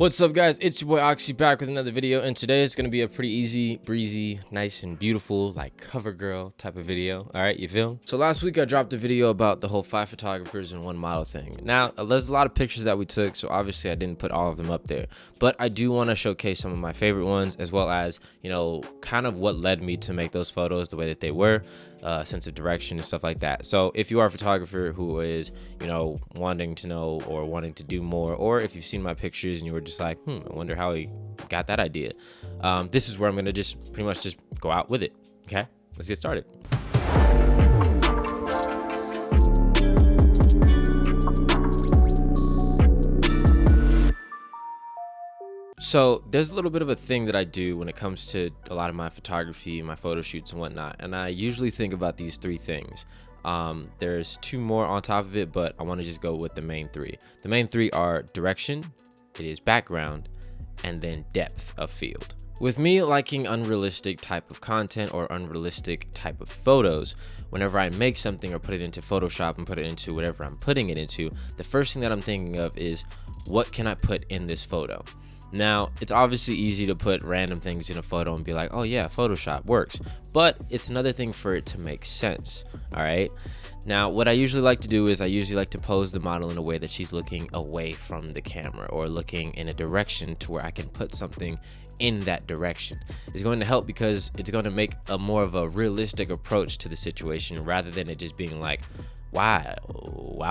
What's up, guys? It's your boy OXY back with another video, and today is going to be a pretty easy, breezy, nice and beautiful, like cover girl type of video. All right, you feel? So last week I dropped a video about the whole 5 photographers and 1 model thing. Now, there's a lot of pictures that we took, so obviously I didn't put all of them up there, but I do want to showcase some of my favorite ones, as well as, you know, kind of what led me to make those photos the way that they were, sense of direction and stuff like that. So if you are a photographer who is, you know, wanting to know or wanting to do more, or if you've seen my pictures and you were just like, I wonder how he got that idea, this is where I'm gonna just pretty much just go out with it. Okay, let's get started. So there's a little bit of a thing that I do when it comes to a lot of my photography, my photo shoots and whatnot, and I usually think about these 3 things. There's 2 more on top of it, but I want to just go with the main 3. The main 3 are direction, it is background, and then depth of field. With me liking unrealistic type of content or unrealistic type of photos, whenever I make something or put it into Photoshop and put it into whatever I'm putting it into, the first thing that I'm thinking of is, what can I put in this photo? Now, it's obviously easy to put random things in a photo and be like, oh yeah, Photoshop works. But it's another thing for it to make sense, all right? Now, what I usually like to do is I usually like to pose the model in a way that she's looking away from the camera or looking in a direction to where I can put something in that direction. It's going to help because it's going to make a more of a realistic approach to the situation rather than it just being like, wow,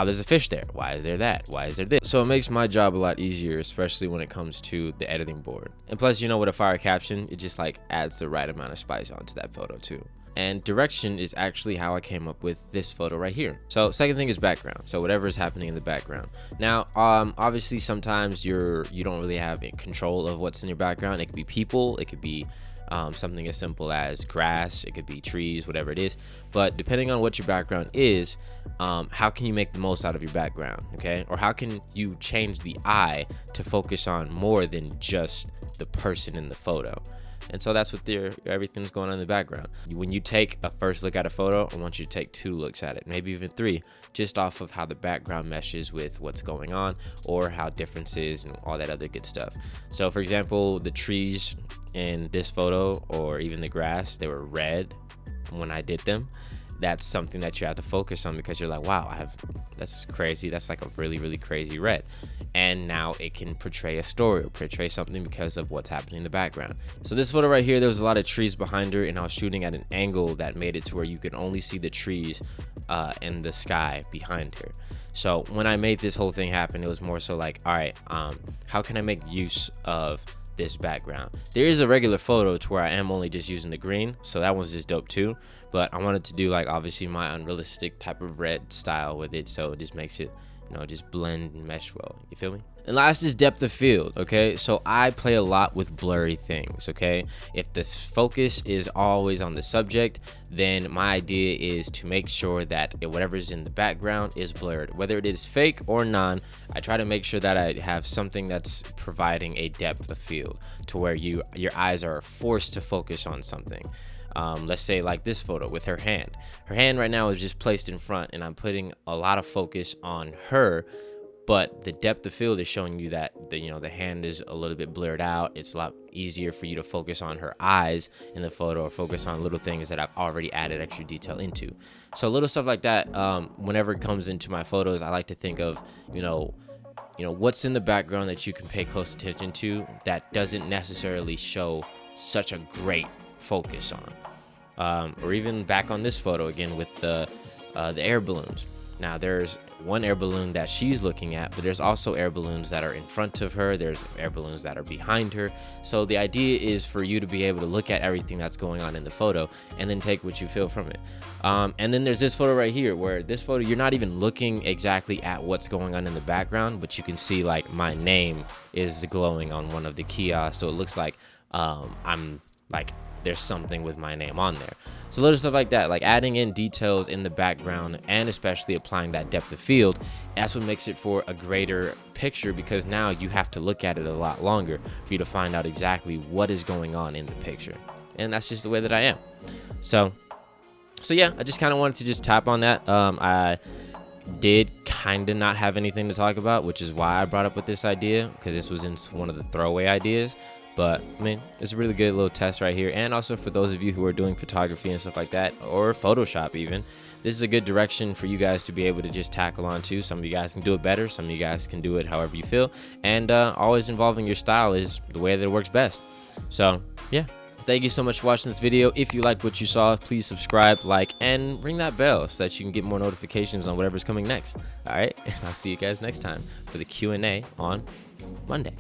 there's a fish there. Why is there that? Why is there this? So it makes my job a lot easier, especially when it comes to the editing board. And plus, you know, with a fire caption, it just like adds the right amount of spice onto that photo too. And direction is actually how I came up with this photo right here. So second thing is background. So whatever is happening in the background. Now, obviously sometimes you don't really have control of what's in your background. It could be people, it could be something as simple as grass, it could be trees, whatever it is. But depending on what your background is, how can you make the most out of your background, okay? Or how can you change the eye to focus on more than just the person in the photo? And so that's what everything's going on in the background. When you take a first look at a photo, I want you to take 2 looks at it, maybe even 3, just off of how the background meshes with what's going on or how differences and all that other good stuff. So for example, the trees in this photo or even the grass, they were red when I did them. That's something that you have to focus on because you're like, wow, that's crazy. That's like a really, really crazy red. And now it can portray a story or portray something because of what's happening in the background. So this photo right here, there was a lot of trees behind her and I was shooting at an angle that made it to where you could only see the trees and the sky behind her. So when I made this whole thing happen, it was more so like, all right, how can I make use of this background? There is a regular photo to where I am only just using the green, so that one's just dope too, but I wanted to do like obviously my unrealistic type of red style with it, so it just makes it, you know, just blend and mesh well. You feel me? And last is depth of field. Okay, so I play a lot with blurry things. Okay, if the focus is always on the subject, then my idea is to make sure that whatever's in the background is blurred, whether it is fake or non. I try to make sure that I have something that's providing a depth of field to where your eyes are forced to focus on something. Let's say like this photo with her hand. Her hand right now is just placed in front and I'm putting a lot of focus on her, but the depth of field is showing you that the hand is a little bit blurred out. It's a lot easier for you to focus on her eyes in the photo or focus on little things that I've already added extra detail into. So little stuff like that, whenever it comes into my photos, I like to think of, you know, what's in the background that you can pay close attention to that doesn't necessarily show such a great focus on. Or even back on this photo again with the air balloons. Now there's one air balloon that she's looking at, but there's also air balloons that are in front of her. There's air balloons that are behind her. So the idea is for you to be able to look at everything that's going on in the photo and then take what you feel from it. And then there's this photo right here where this photo, you're not even looking exactly at what's going on in the background, but you can see like my name is glowing on one of the kiosks. So it looks like I'm like, there's something with my name on there. So little stuff like that, like adding in details in the background and especially applying that depth of field, that's what makes it for a greater picture, because now you have to look at it a lot longer for you to find out exactly what is going on in the picture. And that's just the way that I am. So yeah, I just kind of wanted to just tap on that. I did kind of not have anything to talk about, which is why I brought up with this idea, because this was in one of the throwaway ideas. But I mean, it's a really good little test right here. And also for those of you who are doing photography and stuff like that, or Photoshop even, this is a good direction for you guys to be able to just tackle on too. Some of you guys can do it better, some of you guys can do it however you feel, and always involving your style is the way that it works best. So yeah, thank you so much for watching this video. If you liked what you saw, please subscribe, like, and ring that bell so that you can get more notifications on whatever's coming next. All right, and I'll see you guys next time for the Q&A on Monday.